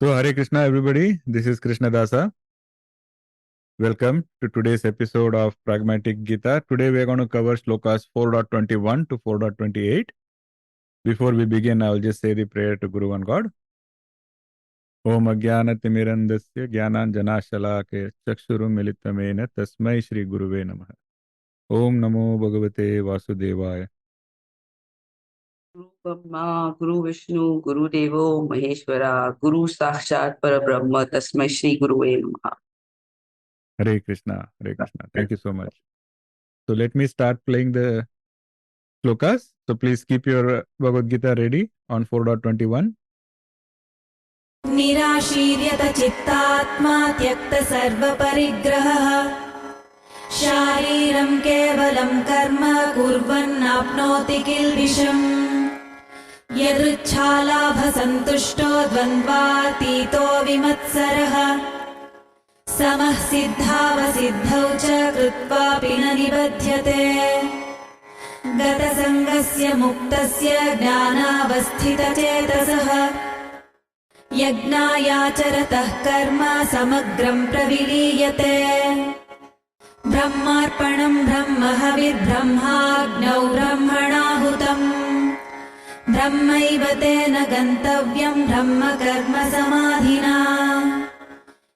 So, Hare Krishna, everybody. This is Krishna Dasa. Welcome to today's episode of Pragmatic Gita. Today, we are going to cover Shlokas 4.21 to 4.28. Before we begin, I will just say the prayer to Guru and God. Om Ajnana Timirandasya Jnananjana Shalake Chakshurum Militamena Tasmai Shri Guruve Namaha. Om Namo Bhagavate Vasudevaya. Guru Brahma, Guru Vishnu, Guru Devo Maheshwara, Guru Sakshat Parabrahma, Tasmai Shri Guruve Namaha. Hare Krishna, Hare Krishna. Thank you so much. So let me start playing the Shlokas. So please keep your Bhagavad Gita ready on 4.21. Nirashih Yata Chittatma Tyakta Sarva Parigraha Shariram Kevalam Karma Kurvan Apnoti Kilvisham Yadruchalabha Santushto Dwandwatito Vimatsaraha Samah Siddhava Siddhau Cha Krutva Pina Nibadhyate Gata Sangasya Muktasya Jnanavasthita Chetasaha Yajnayacharatah karma samagram praviliyate Brahmarpanam brahmahavid brahmagnau brahmanahutam Brahmaiva tena gantavyam brahma karma samadhina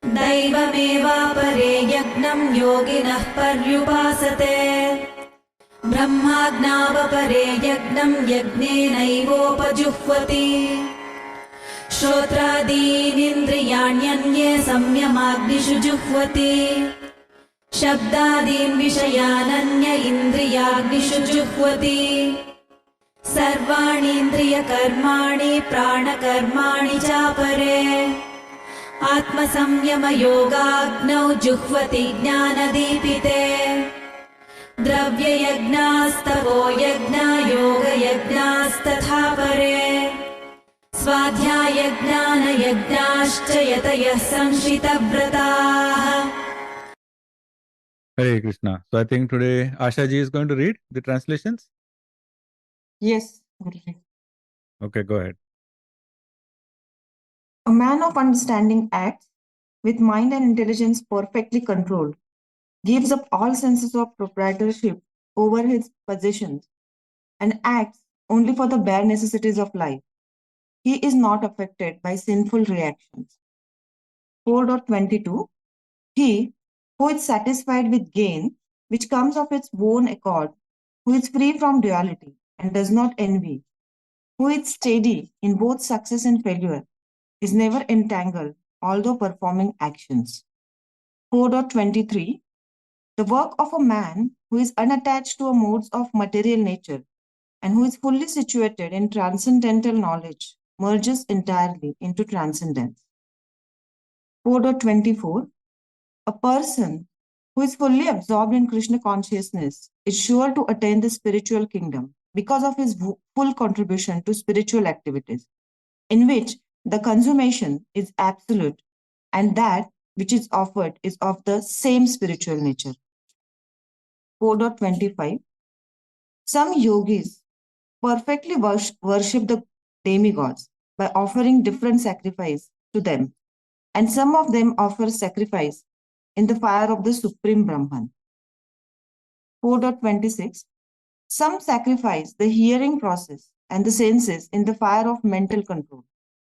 Daivameva pare yagnam yoginah paryupasate Brahmagnava pare yagnam yajnenaivopajuhvati श्रोत्रादीनिन्द्रियाण्यन्ये संयमाग्निषु जुह्वति शब्दादीन् विषयानन्य इन्द्रियाग्निषु जुह्वति सर्वाणीन्द्रियकर्माणि प्राणकर्माणि चापरे आत्मसंयमयोगाग्नौ जुह्वति ज्ञानदीपिते द्रव्ययज्ञास्तवो यज्ञा योगयज्ञास्तथा परे स्वाध्यायज्ञानयज्ञाश्च यतयः संशितव्रताः. Hare Krishna. So I think today Asha ji is going to read the translations. Yes, Guruji. Okay, go ahead. A man of understanding acts with mind and intelligence perfectly controlled, gives up all senses of proprietorship over his possessions, and acts only for the bare necessities of life. He is not affected by sinful reactions. 4.22 He who is satisfied with gain, which comes of its own accord, who is free from duality and does not envy, who is steady in both success and failure, is never entangled, although performing actions. 4.23 The work of a man who is unattached to a modes of material nature and who is fully situated in transcendental knowledge merges entirely into transcendence. 4.24 A person who is fully absorbed in Krishna consciousness is sure to attain the spiritual kingdom because of his full contribution to spiritual activities, in which the consummation is absolute and that which is offered is of the same spiritual nature. 4.25 Some yogis perfectly worship the demigods by offering different sacrifice to them, and some of them offer sacrifice in the fire of the Supreme Brahman. 4.26 Some sacrifice the hearing process and the senses in the fire of mental control,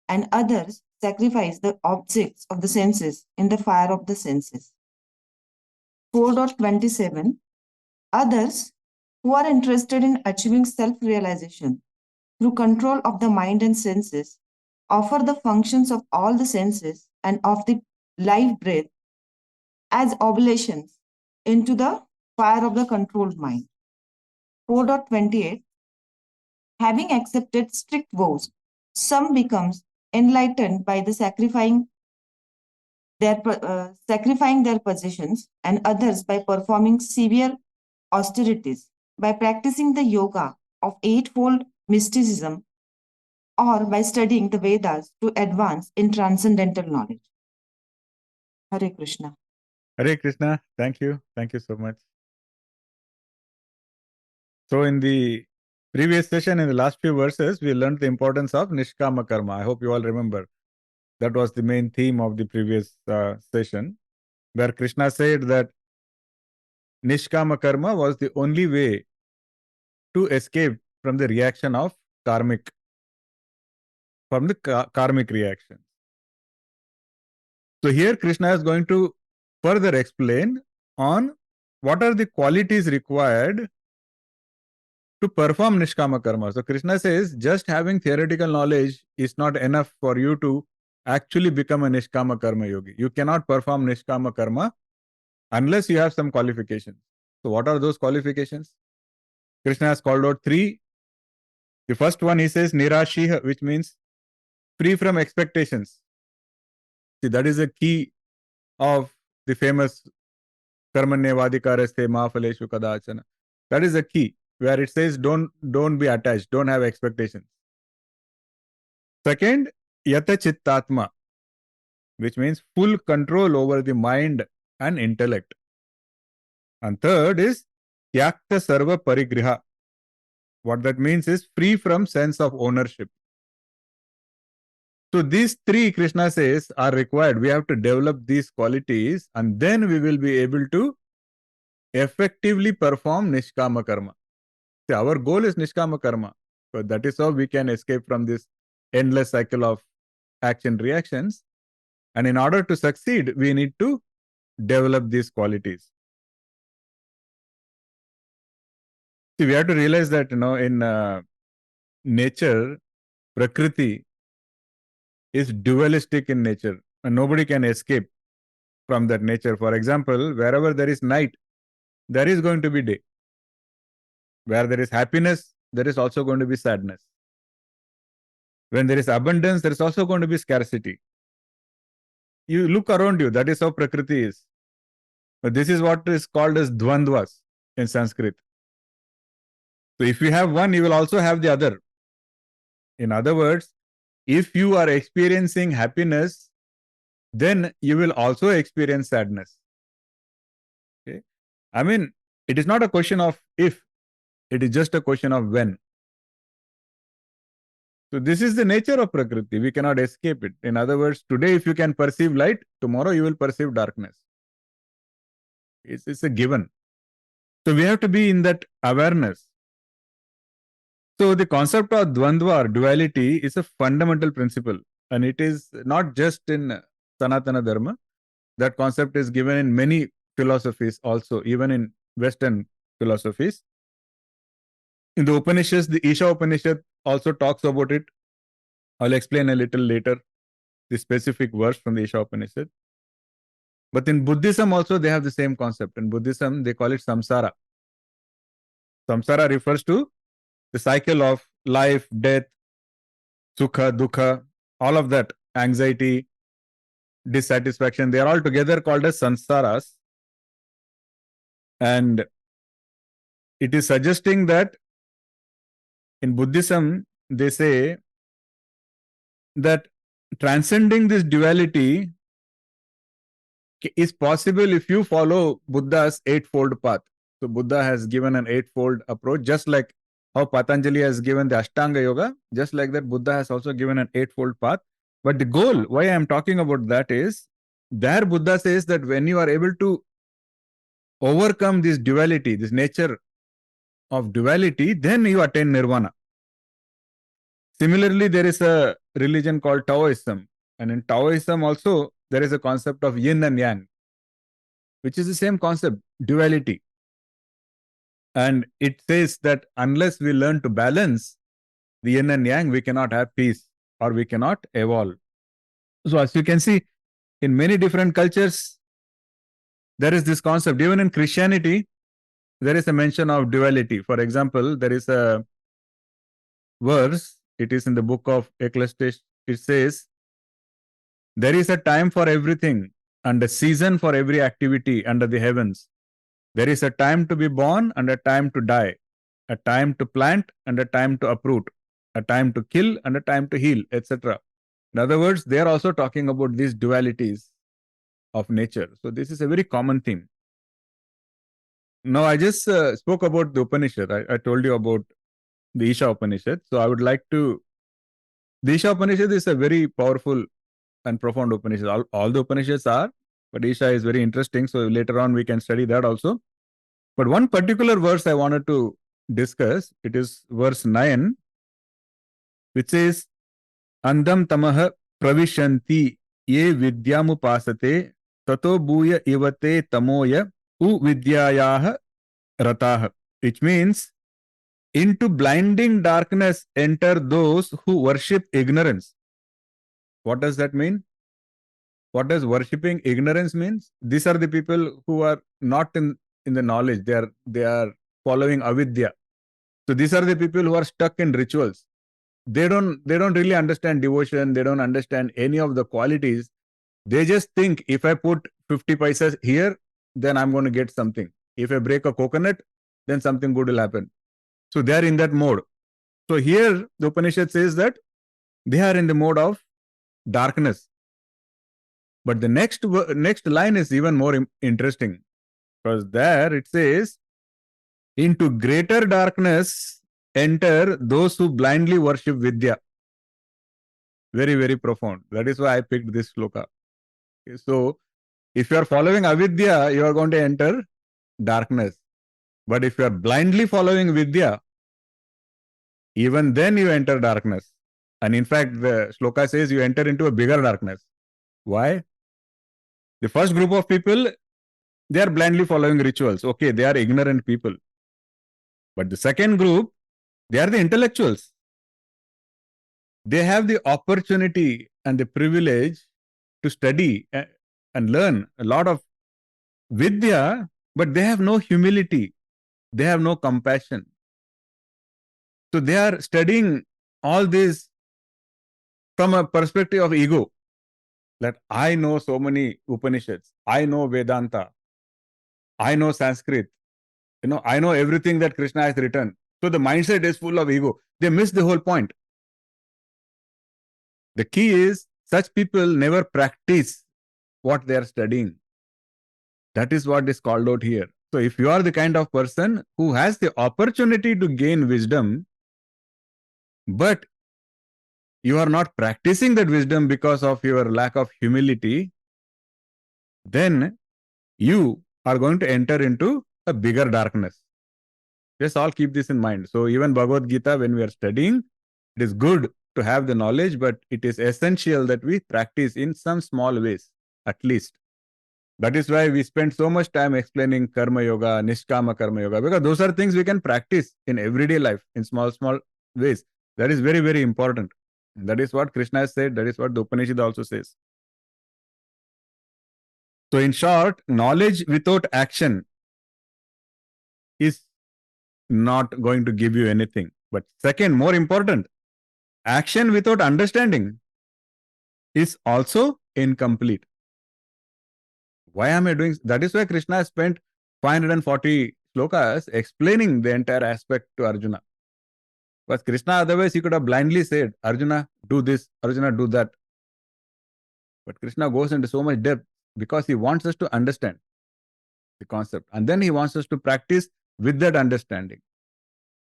and others sacrifice the objects of the senses in the fire of the senses. 4.27 Others who are interested in achieving self-realization through control of the mind and senses offer the functions of all the senses and of the life breath as oblations into the fire of the controlled mind. 4.28 Having accepted strict vows, some becomes enlightened by the sacrificing their possessions, and others by performing severe austerities, by practicing the yoga of eightfold mysticism, or by studying the Vedas to advance in transcendental knowledge. Hare Krishna. Hare Krishna. Thank you. Thank you so much. So in the previous session, in the last few verses, we learned the importance of Nishkama karma. I hope you all remember That was the main theme of the previous session, where Krishna said that Nishkama karma was the only way to escape from the reaction of karmic, from the karmic reaction. So here Krishna is going to further explain on what are the qualities required to perform Nishkama karma. So Krishna says just having theoretical knowledge is not enough for you to actually become a Nishkama karma yogi. You cannot perform Nishkama karma unless you have some qualifications. So what are those qualifications? Krishna has called out three. The first one he says Nirashih, which means free from expectations. See, that is a key of the famous Karmanyavadikaraste Mahaphaleshu Kadachana. That is a key where it says don't be attached, don't have expectations. Second, Yata Chittatma, which means full control over the mind and intellect. And third is Tyakta Sarva Parigraha. What that means is free from sense of ownership. So these three, Krishna says, are required. We have to develop these qualities and then we will be able to effectively perform Nishkama karma. See, our goal is Nishkama karma. So that is how we can escape from this endless cycle of action reactions. And in order to succeed, we need to develop these qualities. See, we have to realize that, in nature, Prakriti is dualistic in nature and nobody can escape from that nature. For example, wherever there is night, there is going to be day. Where there is happiness, there is also going to be sadness. When there is abundance, there is also going to be scarcity. You look around you, that is how Prakriti is. But this is what is called as Dwandwas in Sanskrit. So if you have one, you will also have the other. In other words, if you are experiencing happiness, then you will also experience sadness. Okay? I mean, it is not a question of if, it is just a question of when. So this is the nature of Prakriti. We cannot escape it. In other words, today if you can perceive light, tomorrow you will perceive darkness. It's a given. So we have to be in that awareness. So the concept of Dwandwa or duality is a fundamental principle, and it is not just in Sanatana Dharma. That concept is given in many philosophies also, even in Western philosophies. In the Upanishads, the Isha Upanishad also talks about it. I'll explain a little later the specific verse from the Isha Upanishad. But in Buddhism also they have the same concept. In Buddhism, they call it samsara. Samsara refers to the cycle of life, death, sukha, dukha, all of that, anxiety, dissatisfaction, they are all together called as samsaras. And it is suggesting that in Buddhism, they say that transcending this duality is possible if you follow Buddha's eightfold path. So Buddha has given an eightfold approach, just like how Patanjali has given the Ashtanga Yoga, just like that Buddha has also given an eightfold path. But the goal, why I am talking about that is, there Buddha says that when you are able to overcome this duality, this nature of duality, then you attain nirvana. Similarly, there is a religion called Taoism. And in Taoism also, there is a concept of yin and yang, which is the same concept, duality. And it says that unless we learn to balance the yin and yang, we cannot have peace or we cannot evolve. So as you can see, in many different cultures, there is this concept. Even in Christianity, there is a mention of duality. For example, there is a verse, it is in the book of Ecclesiastes, it says, there is a time for everything and a season for every activity under the heavens. There is a time to be born and a time to die, a time to plant and a time to uproot, a time to kill and a time to heal, etc. In other words, they are also talking about these dualities of nature. So this is a very common theme. Now, I just spoke about the Upanishad. I told you about the Isha Upanishad. So I would like to... The Isha Upanishad is a very powerful and profound Upanishads. All the Upanishads are, but Isha is very interesting. So later on we can study that also. But one particular verse I wanted to discuss, it is verse 9, which says, Andam tamaha pravishanti ye vidyamupasate tato bhuya ivate tamoya u vidyayaha rataha. Which means, into blinding darkness enter those who worship ignorance. What does that mean? What does worshipping ignorance means? These are the people who are not in the knowledge. They are following avidya. So these are the people who are stuck in rituals. They don't really understand devotion. They don't understand any of the qualities. They just think, if I put 50 paisas here, then I'm going to get something. If I break a coconut, then something good will happen. So they are in that mode. So here the Upanishad says that they are in the mode of darkness. But the next line is even more interesting, because there it says, into greater darkness enter those who blindly worship Vidya. Very, very profound. That is why I picked this shloka. So, if you are following avidya, you are going to enter darkness. But if you are blindly following Vidya, even then you enter darkness. And in fact, the shloka says you enter into a bigger darkness. Why? The first group of people, they are blindly following rituals. Okay, they are ignorant people. But the second group, they are the intellectuals. They have the opportunity and the privilege to study and learn a lot of Vidya, but they have no humility. They have no compassion. So they are studying all this from a perspective of ego. That I know so many Upanishads. I know Vedanta. I know Sanskrit. I know everything that Krishna has written. So the mindset is full of ego. They miss the whole point. The key is, such people never practice what they are studying. That is what is called out here. So if you are the kind of person who has the opportunity to gain wisdom, but you are not practicing that wisdom because of your lack of humility, then you are going to enter into a bigger darkness. Just all keep this in mind. So even Bhagavad Gita, when we are studying, it is good to have the knowledge, but it is essential that we practice in some small ways, at least. That is why we spend so much time explaining Karma Yoga, Nishkama Karma Yoga, because those are things we can practice in everyday life in small ways. That is very, very important. And that is what Krishna has said. That is what the Upanishad also says. So in short, knowledge without action is not going to give you anything. But second, more important, action without understanding is also incomplete. Why am I doing? That is why Krishna spent 540 shlokas explaining the entire aspect to Arjuna. But Krishna, otherwise, he could have blindly said, Arjuna, do this, Arjuna, do that. But Krishna goes into so much depth because he wants us to understand the concept. And then he wants us to practice with that understanding.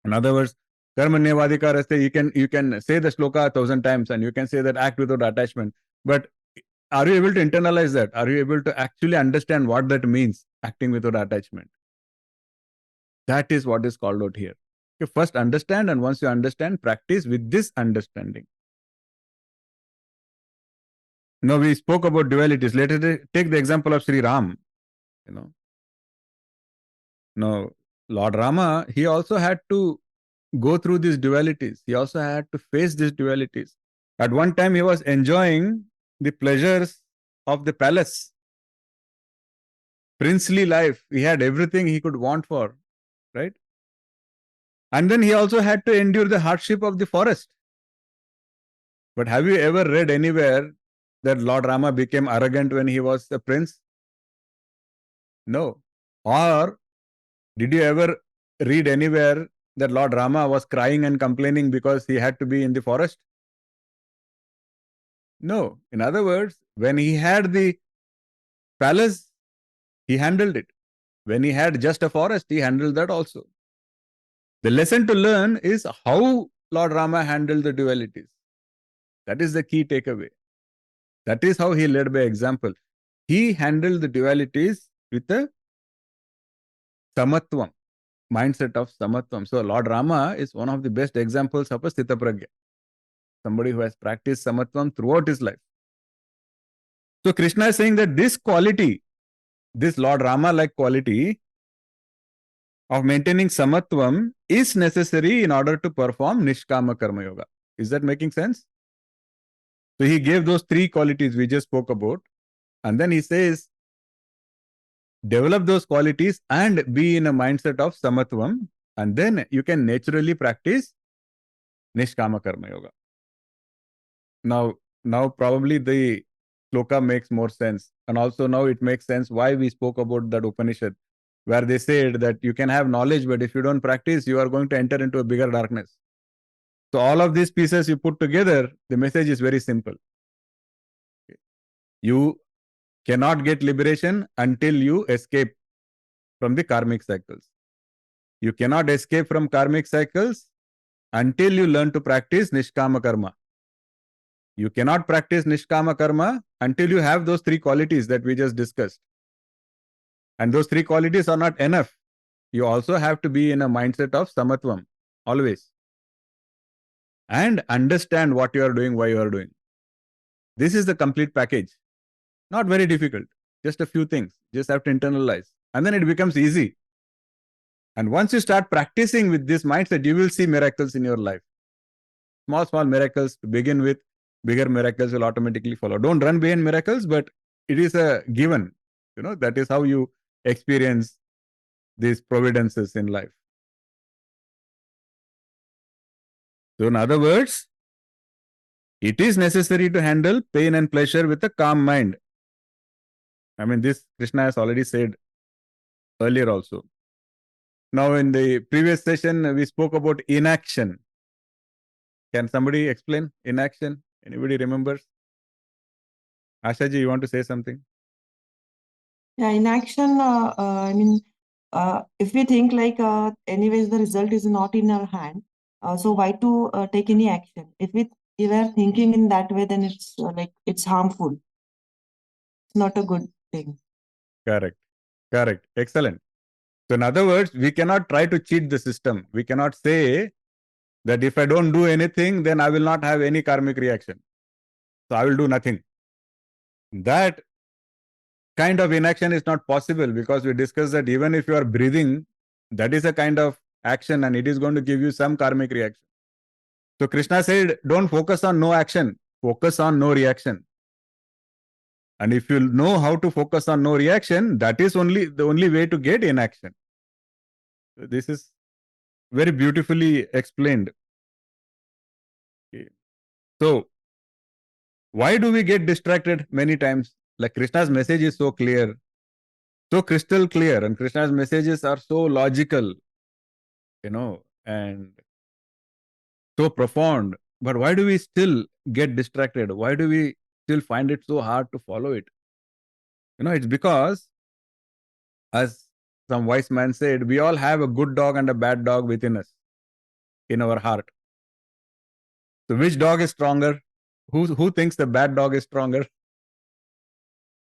In other words, karmanyavadikaraste, you can say the shloka 1,000 times and you can say that act without attachment. But are you able to internalize that? Are you able to actually understand what that means, acting without attachment? That is what is called out here. You first understand, and once you understand, practice with this understanding. Now we spoke about dualities. Let us take the example of Sri Ram. Now Lord Rama, he also had to go through these dualities. He also had to face these dualities. At one time, he was enjoying the pleasures of the palace, princely life. He had everything he could want for, right? And then he also had to endure the hardship of the forest. But have you ever read anywhere that Lord Rama became arrogant when he was a prince? No. Or did you ever read anywhere that Lord Rama was crying and complaining because he had to be in the forest? No. In other words, when he had the palace, he handled it. When he had just a forest, he handled that also. The lesson to learn is how Lord Rama handled the dualities. That is the key takeaway. That is how he led by example. He handled the dualities with a samatvam, mindset of samatvam. So Lord Rama is one of the best examples of a sthita pragya, somebody who has practiced samatvam throughout his life. So Krishna is saying that this quality, this Lord Rama-like quality of maintaining samatvam is necessary in order to perform Nishkama Karma Yoga. Is that making sense? So he gave those three qualities we just spoke about, and then he says, develop those qualities and be in a mindset of samatvam, and then you can naturally practice Nishkama Karma Yoga. Now probably the shloka makes more sense, and also now it makes sense why we spoke about that Upanishad, where they said that you can have knowledge, but if you don't practice, you are going to enter into a bigger darkness. So all of these pieces you put together, the message is very simple. You cannot get liberation until you escape from the karmic cycles. You cannot escape from karmic cycles until you learn to practice Nishkama Karma. You cannot practice Nishkama Karma until you have those three qualities that we just discussed. And those three qualities are not enough. You also have to be in a mindset of samatvam, always. And understand what you are doing, why you are doing. This is the complete package. Not very difficult. Just a few things. Just have to internalize. And then it becomes easy. And once you start practicing with this mindset, you will see miracles in your life. Small miracles to begin with. Bigger miracles will automatically follow. Don't run behind miracles, but it is a given. That is how you experience these providences in life. So in other words, it is necessary to handle pain and pleasure with a calm mind. I mean, this Krishna has already said earlier also. Now, in the previous session, we spoke about inaction. Can somebody explain inaction? Anybody remembers? Ashaji, you want to say something? Yeah, inaction, if we think like, anyways, the result is not in our hand, so why to take any action? If we are thinking in that way, then it's it's harmful. It's not a good thing. Correct. Excellent. So in other words, we cannot try to cheat the system. We cannot say that if I don't do anything, then I will not have any karmic reaction. So I will do nothing. That kind of inaction is not possible, because we discussed that even if you are breathing, that is a kind of action and it is going to give you some karmic reaction. So Krishna said, don't focus on no action, focus on no reaction. And if you know how to focus on no reaction, that is the only way to get inaction. This is very beautifully explained. Okay. So, why do we get distracted many times? Like Krishna's message is so clear, so crystal clear, and Krishna's messages are so logical, and so profound. But why do we still get distracted? Why do we still find it so hard to follow it? It's because, as some wise man said, we all have a good dog and a bad dog within us, in our heart. So which dog is stronger? Who thinks the bad dog is stronger?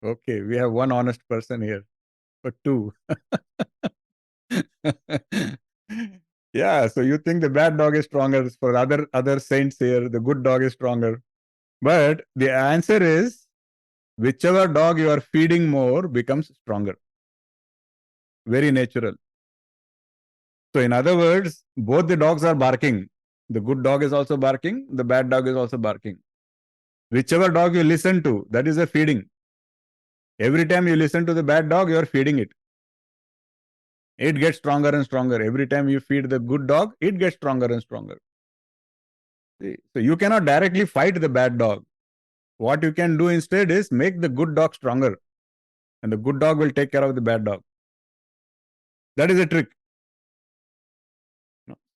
Okay, we have one honest person here, or two. Yeah, so you think the bad dog is stronger. For other saints here, the good dog is stronger. But the answer is, whichever dog you are feeding more becomes stronger. Very natural. So in other words, both the dogs are barking. The good dog is also barking. The bad dog is also barking. Whichever dog you listen to, that is a feeding. Every time you listen to the bad dog, you are feeding it. It gets stronger and stronger. Every time you feed the good dog, it gets stronger and stronger. See? So you cannot directly fight the bad dog. What you can do instead is make the good dog stronger. And the good dog will take care of the bad dog. That is a trick.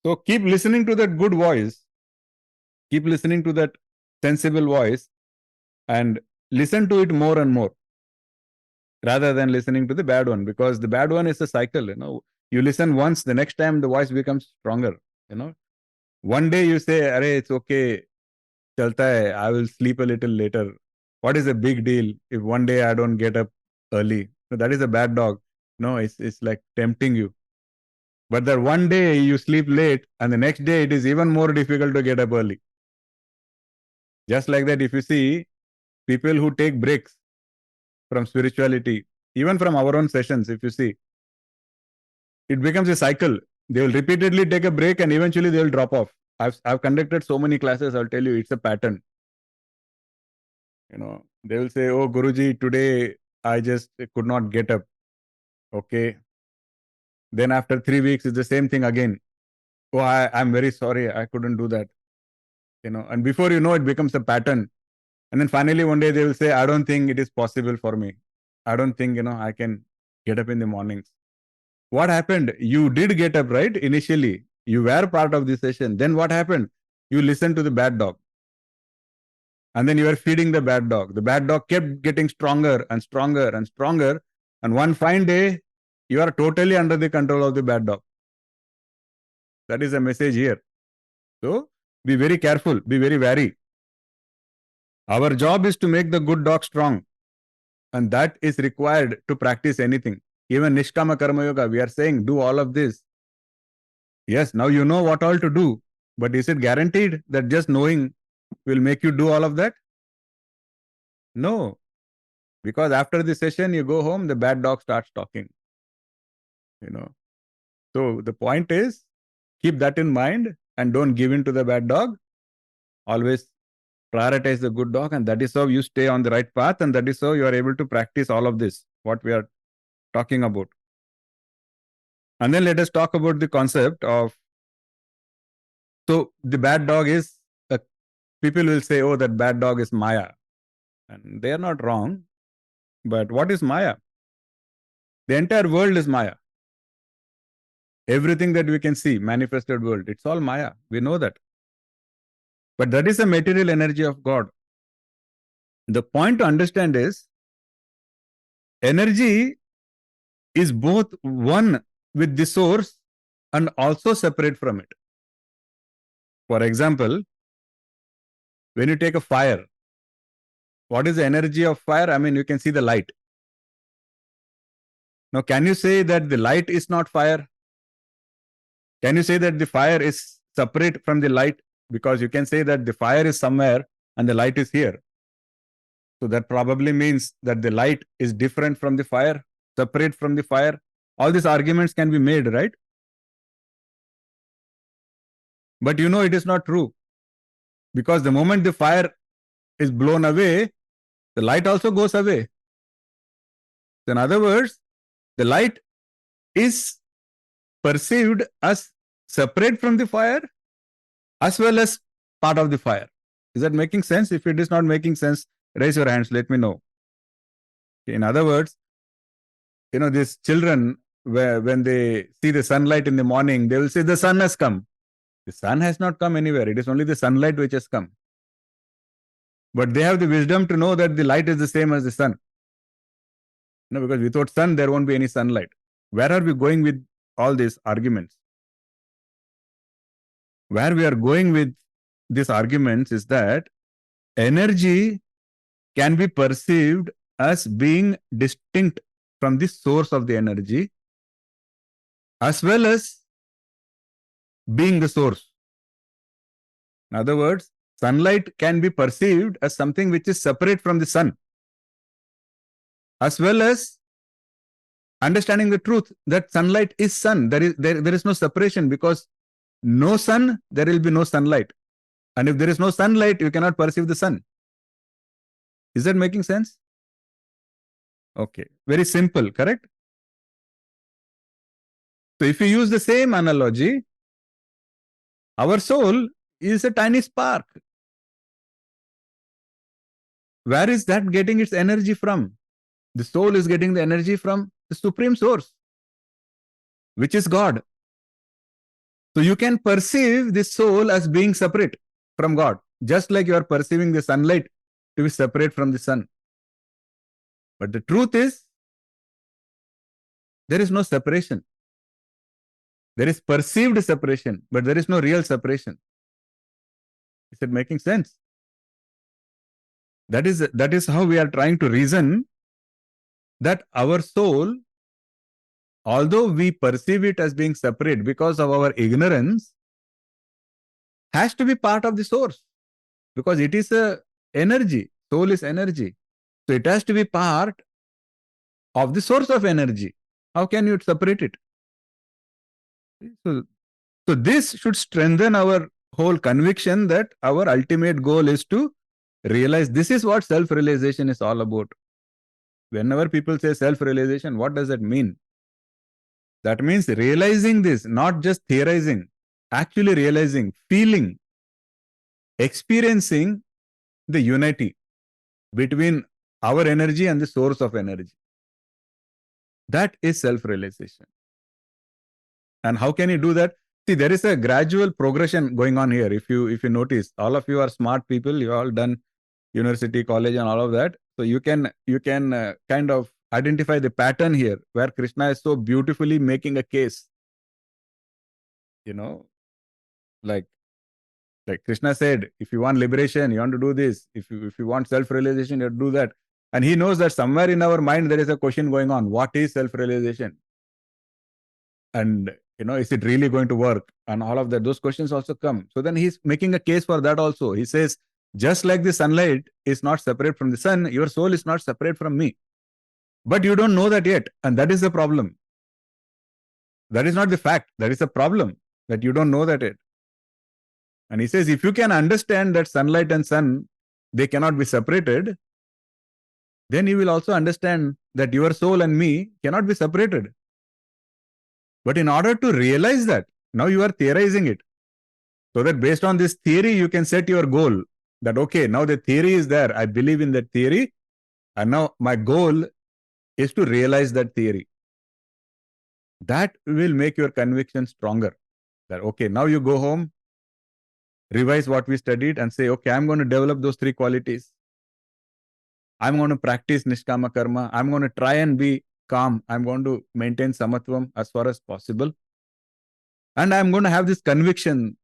So keep listening to that good voice. Keep listening to that sensible voice and listen to it more and more, rather than listening to the bad one, because the bad one is a cycle. You listen once, the next time the voice becomes stronger. One day you say, "Arey, it's okay, chalta hai, I will sleep a little later." What is a big deal if one day I don't get up early? So that is a bad dog. No, it's like tempting you. But that one day you sleep late and the next day it is even more difficult to get up early. Just like that, if you see people who take breaks from spirituality, even from our own sessions, if you see, it becomes a cycle. They will repeatedly take a break and eventually they will drop off. I've conducted so many classes, I'll tell you, it's a pattern. They will say, oh, Guruji, today I just could not get up. Okay. Then after 3 weeks, it's the same thing again. Oh, I'm very sorry, I couldn't do that. And before you know, it becomes a pattern. And then finally, one day they will say, I don't think it is possible for me. I don't think, I can get up in the mornings. What happened? You did get up, right? Initially, you were part of the session. Then what happened? You listened to the bad dog. And then you were feeding the bad dog. The bad dog kept getting stronger and stronger and stronger. And one fine day, you are totally under the control of the bad dog. That is a message here. So, be very careful, be very wary. Our job is to make the good dog strong. And that is required to practice anything. Even Nishkama Karma Yoga, we are saying, do all of this. Yes, now you know what all to do. But is it guaranteed that just knowing will make you do all of that? No. Because after the session, you go home, the bad dog starts talking. So the point is, keep that in mind and don't give in to the bad dog. Always prioritize the good dog, and that is how you stay on the right path, and that is how you are able to practice all of this, what we are talking about. And then let us talk about the concept of, so the bad dog is, people will say, oh, that bad dog is Maya. And they are not wrong. But what is Maya? The entire world is Maya. Everything that we can see, manifested world, it's all Maya. We know that. But that is the material energy of God. The point to understand is, energy is both one with the source and also separate from it. For example, when you take a fire, what is the energy of fire? I mean, you can see the light. Now, can you say that the light is not fire? Can you say that the fire is separate from the light? Because you can say that the fire is somewhere and the light is here. So that probably means that the light is different from the fire, separate from the fire. All these arguments can be made, right? But it is not true. Because the moment the fire is blown away, the light also goes away. So in other words, the light is perceived as separate from the fire as well as part of the fire. Is that making sense? If it is not making sense, raise your hands, let me know. In other words, these children, when they see the sunlight in the morning, they will say the sun has come. The sun has not come anywhere. It is only the sunlight which has come. But they have the wisdom to know that the light is the same as the sun. Because without sun, there won't be any sunlight. Where are we going with all these arguments? Where we are going with these arguments is that energy can be perceived as being distinct from the source of the energy, as well as being the source. In other words, sunlight can be perceived as something which is separate from the sun, as well as understanding the truth that sunlight is sun. There is no separation, because no sun, there will be no sunlight. And if there is no sunlight, you cannot perceive the sun. Is that making sense? Okay, very simple, correct? So if you use the same analogy, our soul is a tiny spark. Where is that getting its energy from? The soul is getting the energy from the supreme source, which is God. So you can perceive the soul as being separate from God, just like you are perceiving the sunlight to be separate from the sun. But the truth is, there is no separation. There is perceived separation, but there is no real separation. Is it making sense? That is how we are trying to reason that our soul, although we perceive it as being separate because of our ignorance, has to be part of the source, because it is a energy. Soul is energy. So it has to be part of the source of energy. How can you separate it? So this should strengthen our whole conviction that our ultimate goal is to realize this is what self-realization is all about. Whenever people say self-realization, what does that mean? That means realizing this, not just theorizing, actually realizing, feeling, experiencing the unity between our energy and the source of energy. That is self-realization. And how can you do that? See, there is a gradual progression going on here. If you notice, all of you are smart people. You all done university, college, and all of that. So you can kind of identify the pattern here, where Krishna is so beautifully making a case. Like Krishna said, if you want liberation, you want to do this. If you want self-realization, you have to do that. And he knows that somewhere in our mind there is a question going on. What is self-realization? And is it really going to work? And all of that, those questions also come. So then he's making a case for that also. He says, just like the sunlight is not separate from the sun, your soul is not separate from me. But you don't know that yet. And that is the problem. That is not the fact. That is the problem, that you don't know that yet. And he says, if you can understand that sunlight and sun, they cannot be separated, then you will also understand that your soul and me cannot be separated. But in order to realize that, now you are theorizing it. So that based on this theory, you can set your goal. That, okay, now the theory is there. I believe in that theory. And now my goal is to realize that theory. That will make your conviction stronger. That, okay, now you go home, revise what we studied and say, okay, I'm going to develop those 3 qualities. I'm going to practice Nishkama karma. I'm going to try and be calm. I'm going to maintain samatvam as far as possible. And I'm going to have this conviction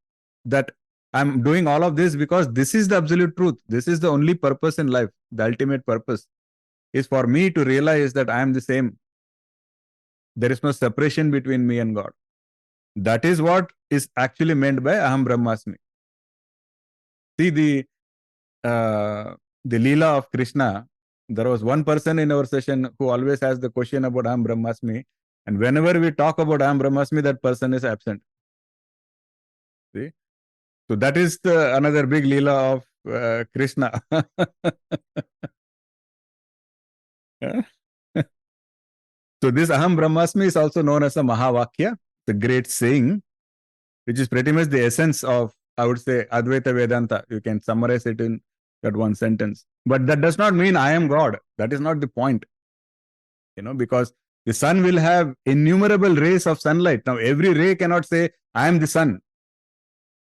that I'm doing all of this because this is the absolute truth. This is the only purpose in life. The ultimate purpose is for me to realize that I am the same. There is no separation between me and God. That is what is actually meant by Aham Brahmasmi. See the Leela of Krishna. There was one person in our session who always has the question about Aham Brahmasmi. And whenever we talk about Aham Brahmasmi, that person is absent. See? So that is another big Leela of Krishna. So this Aham Brahmasmi is also known as a Mahavakya, the great saying, which is pretty much the essence of, I would say, Advaita Vedanta. You can summarize it in that one sentence. But that does not mean I am God. That is not the point. Because the sun will have innumerable rays of sunlight. Now, every ray cannot say, I am the sun.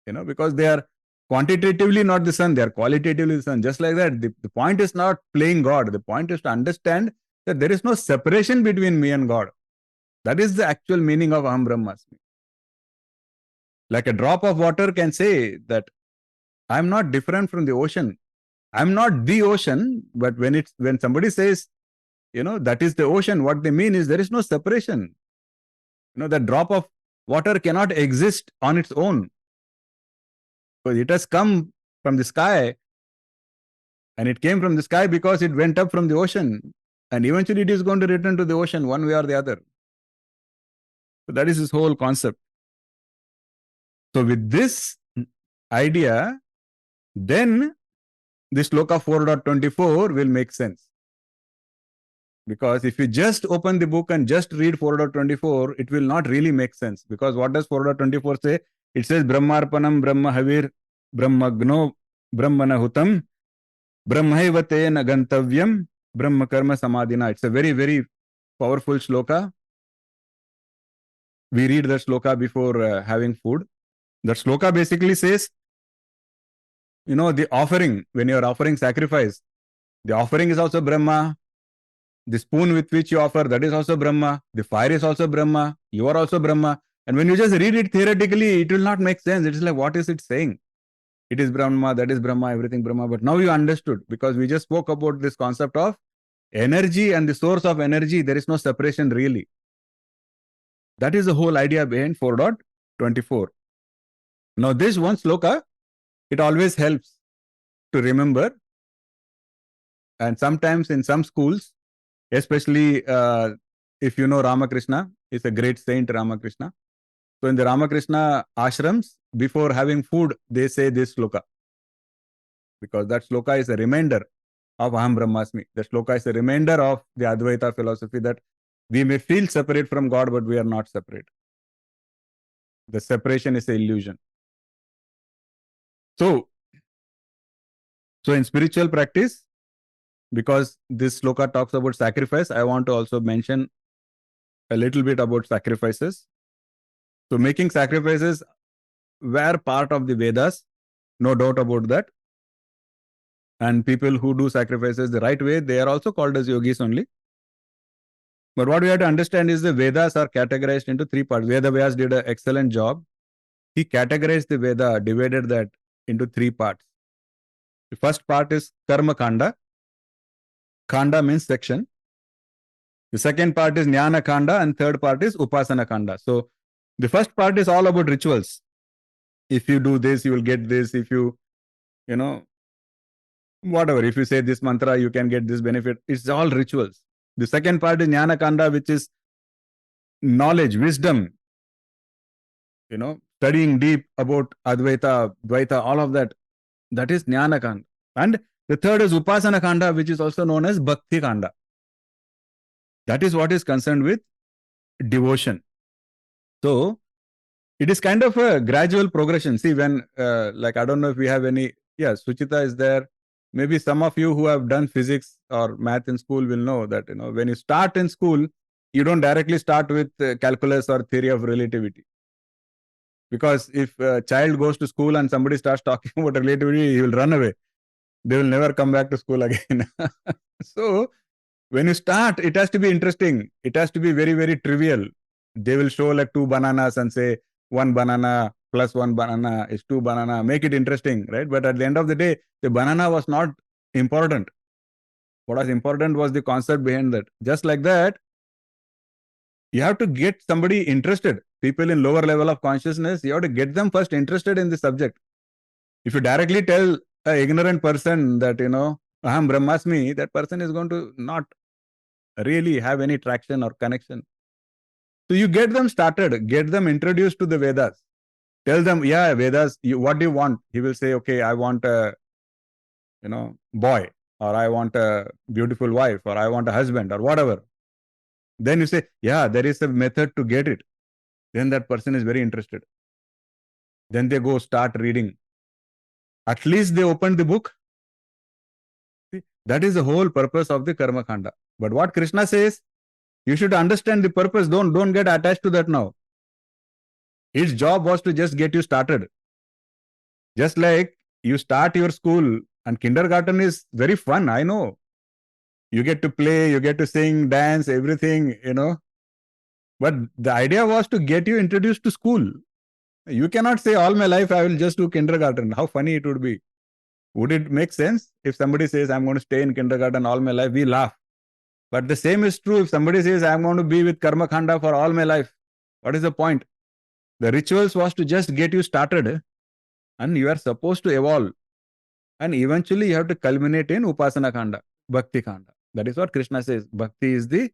Because they are quantitatively not the sun, they are qualitatively the sun. Just like that, the point is not playing God. The point is to understand that there is no separation between me and God. That is the actual meaning of Aham Brahmasmi. Like a drop of water can say that I am not different from the ocean. I am not the ocean, but when somebody says, that is the ocean, what they mean is there is no separation. That drop of water cannot exist on its own. Because it has come from the sky, and it came from the sky because it went up from the ocean, and eventually it is going to return to the ocean one way or the other. So that is his whole concept. So with this idea, then this Shloka 4.24 will make sense. Because if you just open the book and just read 4.24, it will not really make sense. Because what does 4.24 say? It says, Brahmarpanam Brahma Havir Brahmagno Brahmana Hutam Brahmaivate Nagantavyam Brahma Karma Samadhina. It's a very, very powerful shloka. We read that shloka before having food. That shloka basically says, the offering, when you are offering sacrifice, the offering is also Brahma. The spoon with which you offer, that is also Brahma. The fire is also Brahma. You are also Brahma. And when you just read it theoretically, it will not make sense. It is like, what is it saying? it is Brahma, that is Brahma, everything Brahma. But now you understood, because we just spoke about this concept of energy and the source of energy. There is no separation really. That is the whole idea behind 4.24. Now this one sloka, it always helps to remember. And sometimes in some schools, especially if you know Ramakrishna, is a great saint Ramakrishna. So in the Ramakrishna ashrams, before having food, they say this sloka. Because that sloka is a reminder of Aham Brahmasmi. The sloka is a reminder of the Advaita philosophy, that we may feel separate from God, but we are not separate. The separation is an illusion. So in spiritual practice, because this sloka talks about sacrifice, I want to also mention a little bit about sacrifices. So making sacrifices were part of the Vedas, no doubt about that. And people who do sacrifices the right way, they are also called as yogis only. But what we have to understand is the Vedas are categorized into three parts. Veda Vyas did an excellent job. He categorized the Veda, divided that into three parts. The first part is Karma Kanda. Kanda means section. The second part is Jnana Kanda, and third part is Upasana Kanda. So the first part is all about rituals. If you do this, you will get this. If you whatever, if you say this mantra, you can get this benefit. It's all rituals. The second part is Jnana Kanda, which is knowledge, wisdom, studying deep about Advaita, Dvaita, all of that. That is Jnana Kanda. And the third is Upasana Kanda, which is also known as Bhakti Kanda. That is what is concerned with devotion. So it is kind of a gradual progression. See, when, I don't know if we have any, Suchita is there. Maybe some of you who have done physics or math in school will know that, when you start in school, you don't directly start with calculus or theory of relativity. Because if a child goes to school and somebody starts talking about relativity, he will run away. They will never come back to school again. So when you start, it has to be interesting. It has to be very, very trivial. They will show like 2 bananas and say 1 banana plus 1 banana is 2 banana. Make it interesting, right? But at the end of the day, the banana was not important. What was important was the concept behind that. Just like that, you have to get somebody interested. People in lower level of consciousness, you have to get them first interested in the subject. If you directly tell an ignorant person that, Aham Brahmasmi, that person is going to not really have any traction or connection. So you get them started, get them introduced to the Vedas. Tell them, Vedas, what do you want? He will say, okay, I want a, boy, or I want a beautiful wife, or I want a husband, or whatever. Then you say, there is a method to get it. Then that person is very interested. Then they go start reading. At least they opened the book. See, that is the whole purpose of the Karma Kanda. But what Krishna says, you should understand the purpose. Don't get attached to that now. Its job was to just get you started. Just like you start your school, and kindergarten is very fun, I know. You get to play, you get to sing, dance, everything, But the idea was to get you introduced to school. You cannot say all my life I will just do kindergarten. How funny it would be. Would it make sense if somebody says I'm going to stay in kindergarten all my life? We laugh. But the same is true if somebody says I'm going to be with Karma Khanda for all my life. What is the point? The rituals was to just get you started, and you are supposed to evolve. And eventually you have to culminate in Upasana Khanda, Bhakti Khanda. That is what Krishna says. Bhakti is the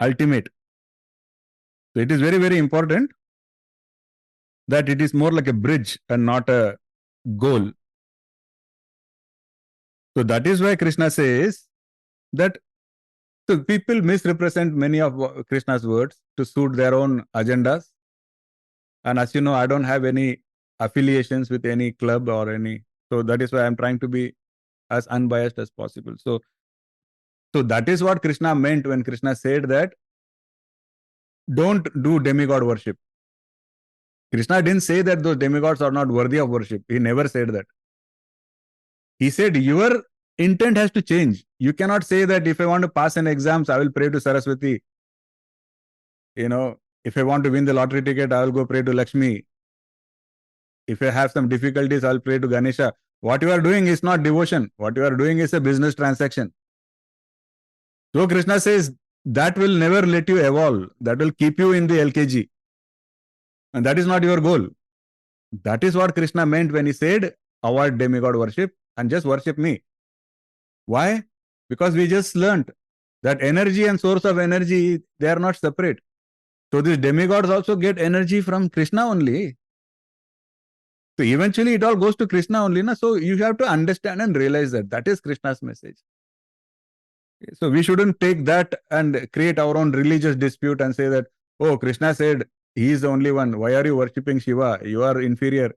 ultimate. So it is very, very important that it is more like a bridge and not a goal. So that is why Krishna says that so people misrepresent many of Krishna's words to suit their own agendas. And as you know, I don't have any affiliations with any club or any. So that is why I'm trying to be as unbiased as possible. So that is what Krishna meant when Krishna said that don't do demigod worship. Krishna didn't say that those demigods are not worthy of worship. He never said that. He said your intent has to change. You cannot say that if I want to pass an exams, I will pray to Saraswati. If I want to win the lottery ticket, I will go pray to Lakshmi. If I have some difficulties, I'll pray to Ganesha. What you are doing is not devotion. What you are doing is a business transaction. So Krishna says that will never let you evolve. That will keep you in the LKG. And that is not your goal. That is what Krishna meant when he said, avoid demigod worship and just worship me. Why? Because we just learnt that energy and source of energy, they are not separate. So these demigods also get energy from Krishna only. So eventually it all goes to Krishna only. Na? So you have to understand and realize that that is Krishna's message. So we shouldn't take that and create our own religious dispute and say that, oh, Krishna said he is the only one. Why are you worshipping Shiva? You are inferior.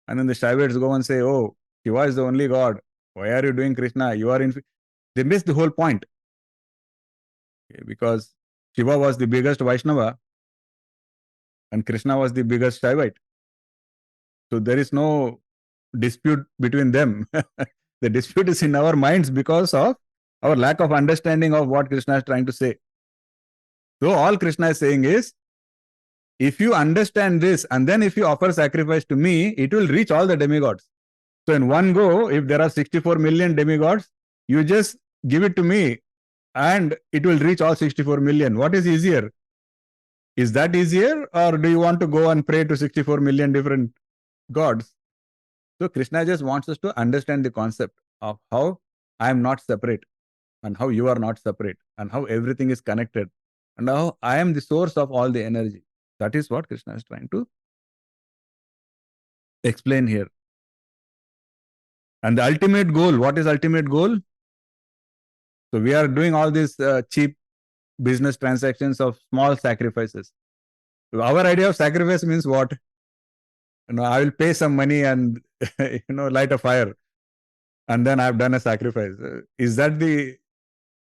And then the Shaivites go and say, oh, Shiva is the only God. Why are you doing Krishna? You are inferior. They miss the whole point. Because Shiva was the biggest Vaishnava and Krishna was the biggest Shaivite. So there is no dispute between them. The dispute is in our minds because of our lack of understanding of what Krishna is trying to say. So all Krishna is saying is, if you understand this and then if you offer sacrifice to me, it will reach all the demigods. So in one go, if there are 64 million demigods, you just give it to me and it will reach all 64 million. What is easier? Is that easier, or do you want to go and pray to 64 million different gods? So Krishna just wants us to understand the concept of how I am not separate and how you are not separate and how everything is connected and how I am the source of all the energy. That is what Krishna is trying to explain here. And the ultimate goal, what is ultimate goal? So we are doing all these cheap business transactions of small sacrifices. Our idea of sacrifice means what? I will pay some money and light a fire, and then I have done a sacrifice. Is that the?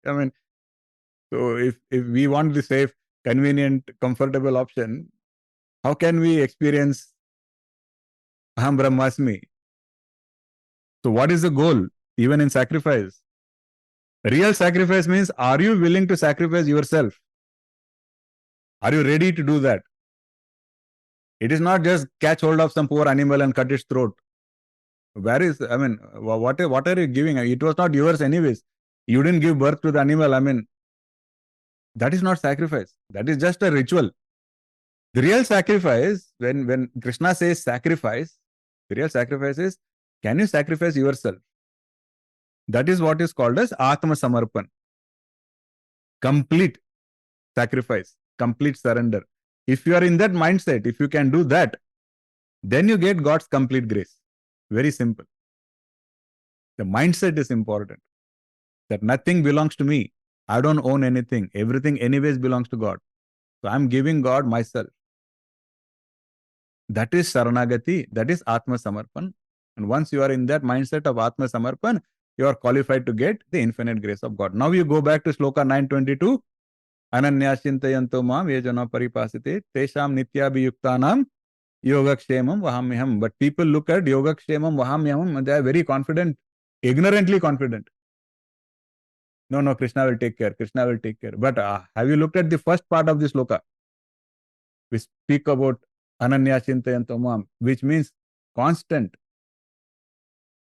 So if we want the safe, convenient, comfortable option, how can we experience Aham Brahmasmi? So what is the goal, even in sacrifice? Real sacrifice means, are you willing to sacrifice yourself? Are you ready to do that? It is not just catch hold of some poor animal and cut its throat. Where is, what are you giving? It was not yours anyways. You didn't give birth to the animal. That is not sacrifice. That is just a ritual. The real sacrifice, when Krishna says sacrifice, the real sacrifice is, can you sacrifice yourself? That is what is called as Atma Samarpan. Complete sacrifice, complete surrender. If you are in that mindset, if you can do that, then you get God's complete grace. Very simple. The mindset is important. That nothing belongs to me. I don't own anything. Everything anyways belongs to God. So I'm giving God myself. That is Sharanagati. That is Atma Samarpan. And once you are in that mindset of Atma Samarpan, you are qualified to get the infinite grace of God. Now you go back to Shloka 922. Ananya Chintayanto Mam Yajana Paripasite Tesham Nityabhiyuktanam Yogakshemam Vahamyaham. But people look at Yogakshemam Vahamyaham and they are very confident, ignorantly confident. No, Krishna will take care. Krishna will take care. But have you looked at the first part of this Shloka? We speak about Ananya Chintayanto Mam, which means constant,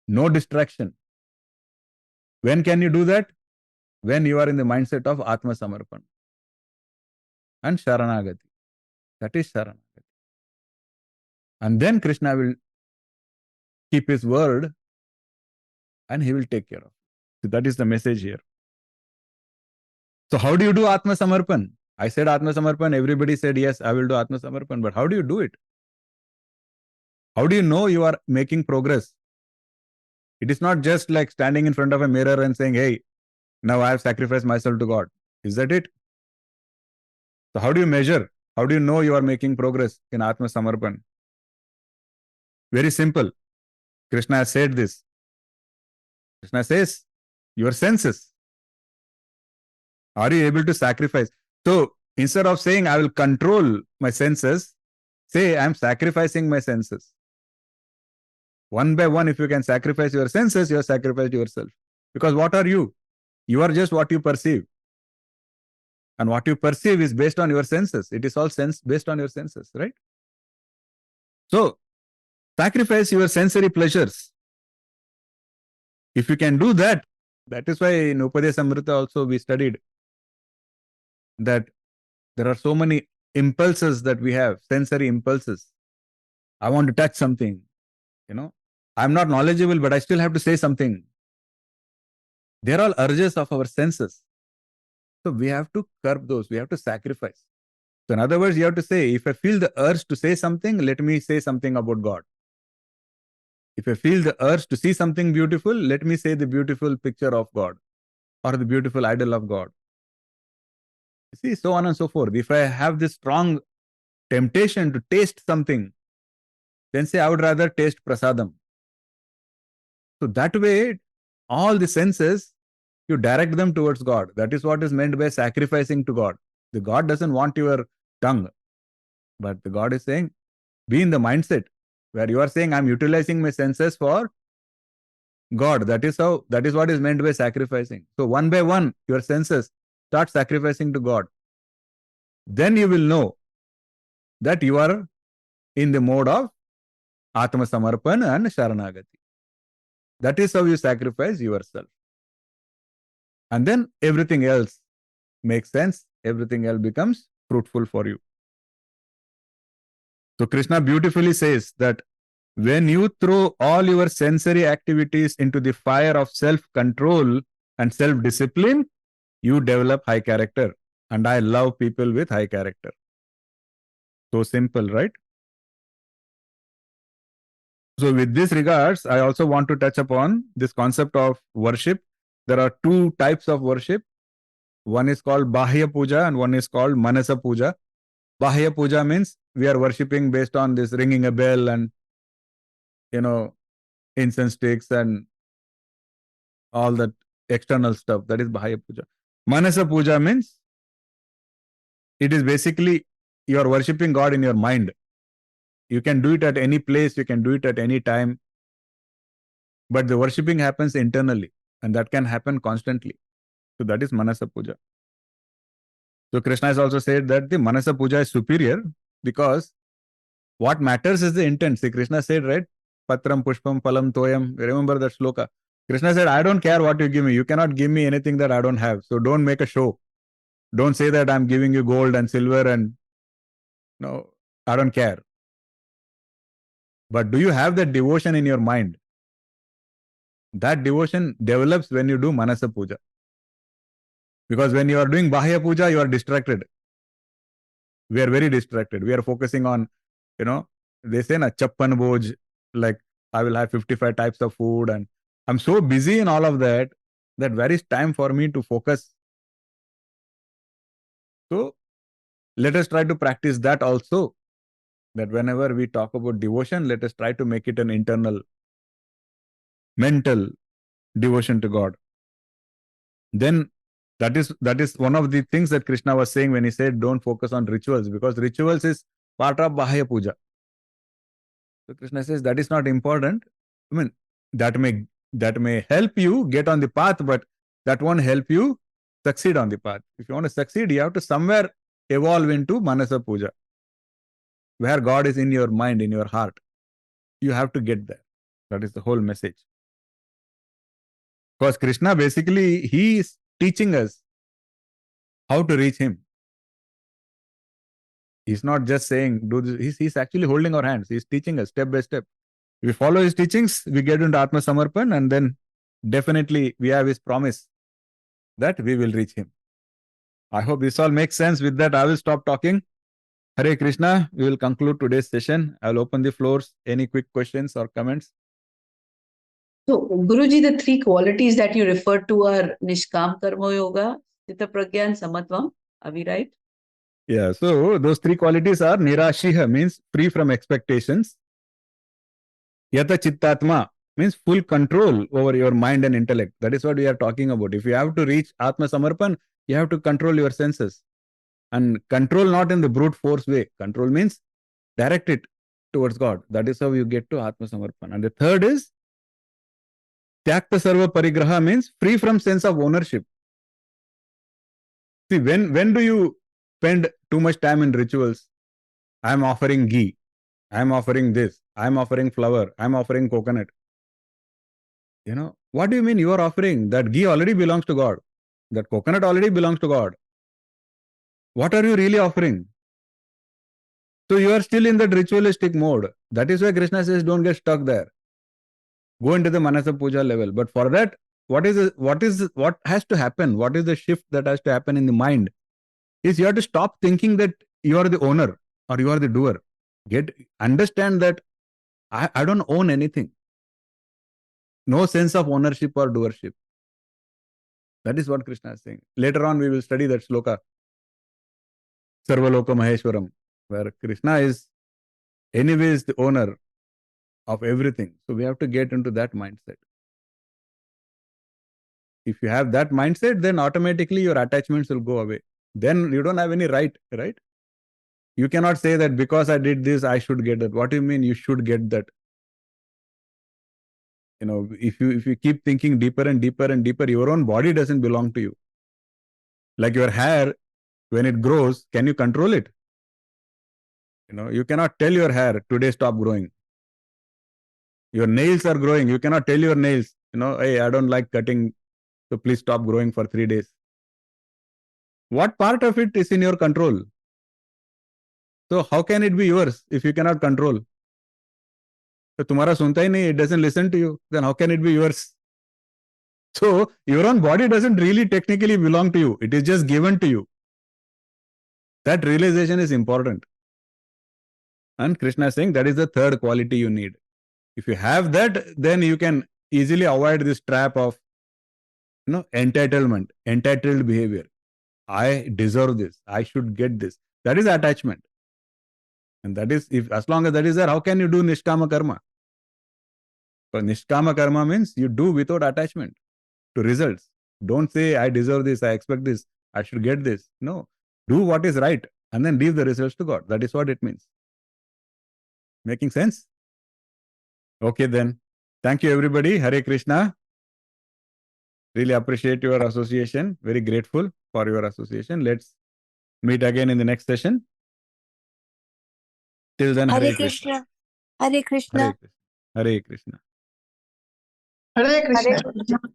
no distraction. When can you do that? When you are in the mindset of Atma Samarpan and Sharanagati. That is Sharanagati. And then Krishna will keep his word and he will take care of it. So that is the message here. So how do you do Atma Samarpan? I said Atma Samarpan, everybody said yes, I will do Atma Samarpan. But how do you do it? How do you know you are making progress? It is not just like standing in front of a mirror and saying, hey, now I have sacrificed myself to God. Is that it? So how do you measure? How do you know you are making progress in Atma Samarpan? Very simple. Krishna has said this. Krishna says, your senses. Are you able to sacrifice? So instead of saying, I will control my senses, say, I am sacrificing my senses. One by one, if you can sacrifice your senses, you have sacrificed yourself. Because what are you? You are just what you perceive. And what you perceive is based on your senses. It is all based on your senses, right? So, sacrifice your sensory pleasures. If you can do that, that is why in Upadesamrita also we studied that there are so many impulses that we have, sensory impulses. I want to touch something, I'm not knowledgeable, but I still have to say something. They're all urges of our senses. So we have to curb those, we have to sacrifice. So in other words, you have to say, if I feel the urge to say something, let me say something about God. If I feel the urge to see something beautiful, let me say the beautiful picture of God or the beautiful idol of God. You see, so on and so forth. If I have this strong temptation to taste something, then say, I would rather taste prasadam. So that way, all the senses, you direct them towards God. That is what is meant by sacrificing to God. The God doesn't want your tongue, but the God is saying, be in the mindset where you are saying, I'm utilizing my senses for God. That is what is meant by sacrificing. So one by one, your senses start sacrificing to God. Then you will know that you are in the mode of Atma Samarpan and Sharanagati. That is how you sacrifice yourself. And then everything else makes sense. Everything else becomes fruitful for you. So Krishna beautifully says that when you throw all your sensory activities into the fire of self-control and self-discipline, you develop high character. And I love people with high character. So simple, right? So with this regards, I also want to touch upon this concept of worship. There are two types of worship. One is called Bahya Puja and one is called Manasa Puja. Bahya Puja means we are worshipping based on this ringing a bell and, incense sticks and all that external stuff. That is Bahya Puja. Manasa Puja means it is basically you are worshipping God in your mind. You can do it at any place, you can do it at any time. But the worshipping happens internally and that can happen constantly. So that is Manasa Puja. So Krishna has also said that the Manasa Puja is superior because what matters is the intent. See, Krishna said, right? Patram Pushpam Phalam Toyam. Remember that shloka. Krishna said, I don't care what you give me. You cannot give me anything that I don't have. So don't make a show. Don't say that I'm giving you gold and silver and no, I don't care. But do you have that devotion in your mind? That devotion develops when you do Manasa Puja. Because when you are doing Bahya Puja, you are distracted. We are very distracted. We are focusing on, they say na Chappan Bhoj, like I will have 55 types of food and I'm so busy in all of that where is time for me to focus? So let us try to practice that also. That whenever we talk about devotion, let us try to make it an internal, mental devotion to God. Then that is one of the things that Krishna was saying when he said don't focus on rituals, because rituals is part of Bahya Puja. So Krishna says that is not important. I mean, that may help you get on the path, but that won't help you succeed on the path. If you want to succeed, you have to somewhere evolve into Manasa Puja, where God is in your mind, in your heart. You have to get there. That is the whole message. Because Krishna basically, he is teaching us how to reach him. He's not just saying, do this. He's actually holding our hands. He's teaching us step by step. If we follow his teachings, we get into Atma Samarpan, and then definitely we have his promise that we will reach him. I hope this all makes sense. With that, I will stop talking. Hare Krishna, we will conclude today's session. I will open the floors. Any quick questions or comments? So, Guruji, the three qualities that you referred to are Nishkam Karma Yoga, Chitta Pragya, and Samatvam. Are we right? Yeah, so those three qualities are Nirashih means free from expectations. Yata Chittatma means full control over your mind and intellect. That is what we are talking about. If you have to reach Atma Samarpan, you have to control your senses. And control not in the brute force way. Control means direct it towards God. That is how you get to Atma Samarpan. And the third is Tyakta Sarva Parigraha means free from sense of ownership. See, when do you spend too much time in rituals? I am offering ghee. I'm offering this, I'm offering flower, I'm offering coconut. What do you mean you are offering? That ghee already belongs to God. That coconut already belongs to God. What are you really offering? So you are still in that ritualistic mode. That is why Krishna says don't get stuck there. Go into the Manasa Puja level. But for that, what has to happen? What is the shift that has to happen in the mind? Is you have to stop thinking that you are the owner or you are the doer. Understand that I don't own anything. No sense of ownership or doership. That is what Krishna is saying. Later on, we will study that shloka, Sarvaloka Maheshwaram, where Krishna is anyways the owner of everything. So we have to get into that mindset. If you have that mindset, then automatically your attachments will go away. Then you don't have any right? You cannot say that because I did this, I should get that. What do you mean you should get that? If you keep thinking deeper and deeper and deeper, your own body doesn't belong to you. Like your hair, when it grows, can you control it? You cannot tell your hair, today stop growing. Your nails are growing. You cannot tell your nails, hey, I don't like cutting, so please stop growing for 3 days. What part of it is in your control? So how can it be yours if you cannot control? So तुम्हारा सुनता ही नहीं, it doesn't listen to you, then how can it be yours? So your own body doesn't really technically belong to you. It is just given to you. That realization is important. And Krishna is saying that is the third quality you need. If you have that, then you can easily avoid this trap of entitlement, entitled behavior. I deserve this. I should get this. That is attachment. And that is, if as long as that is there, how can you do Nishkama karma? So Nishkama karma means you do without attachment to results. Don't say, I deserve this, I expect this, I should get this. No. Do what is right and then leave the results to God. That is what it means. Making sense? Okay then. Thank you everybody. Hare Krishna. Really appreciate your association. Very grateful for your association. Let's meet again in the next session. Till then, Hare Hare Krishna. Hare Hare Krishna. Krishna. Hare Krishna. Hare Krishna.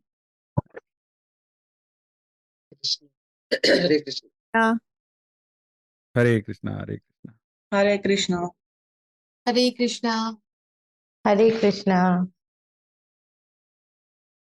Hare Krishna. Hare Krishna. Hare Krishna. Hare Krishna. Hare Krishna. Hare Krishna. Hare Krishna.